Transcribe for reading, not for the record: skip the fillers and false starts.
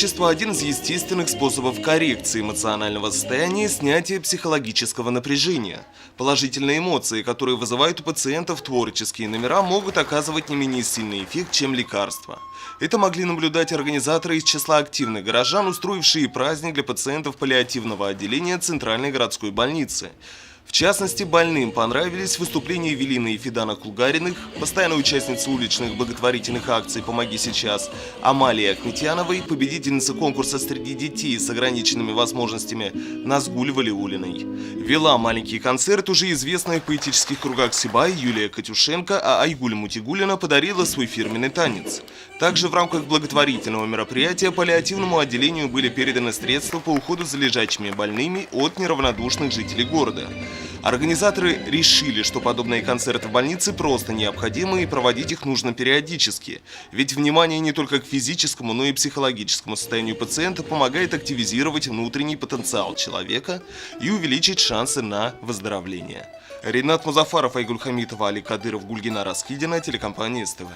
Творчество – один из естественных способов коррекции эмоционального состояния и снятия психологического напряжения. Положительные эмоции, которые вызывают у пациентов творческие номера, могут оказывать не менее сильный эффект, чем лекарства. Это могли наблюдать организаторы из числа активных горожан, устроившие праздник для пациентов паллиативного отделения Центральной городской больницы. В частности, больным понравились выступления Эвелины и Федана Кулгариных, постоянной участницы уличных благотворительных акций «Помоги сейчас», Амалии Ахметьяновой, победительницы конкурса среди детей с ограниченными возможностями Назгуль Валиулиной. Вела маленький концерт уже известная в поэтических кругах Сибай Юлия Катюшенко, а Айгуль Мутигулина подарила свой фирменный танец. Также в рамках благотворительного мероприятия паллиативному отделению были переданы средства по уходу за лежачими больными от неравнодушных жителей города. Организаторы решили, что подобные концерты в больнице просто необходимы и проводить их нужно периодически. Ведь внимание не только к физическому, но и психологическому состоянию пациента помогает активизировать внутренний потенциал человека и увеличить шансы на выздоровление. Ринат Музафаров, Айгуль Хамитова, Али Кадыров, Гульгина Раскидина, телекомпания СТВ.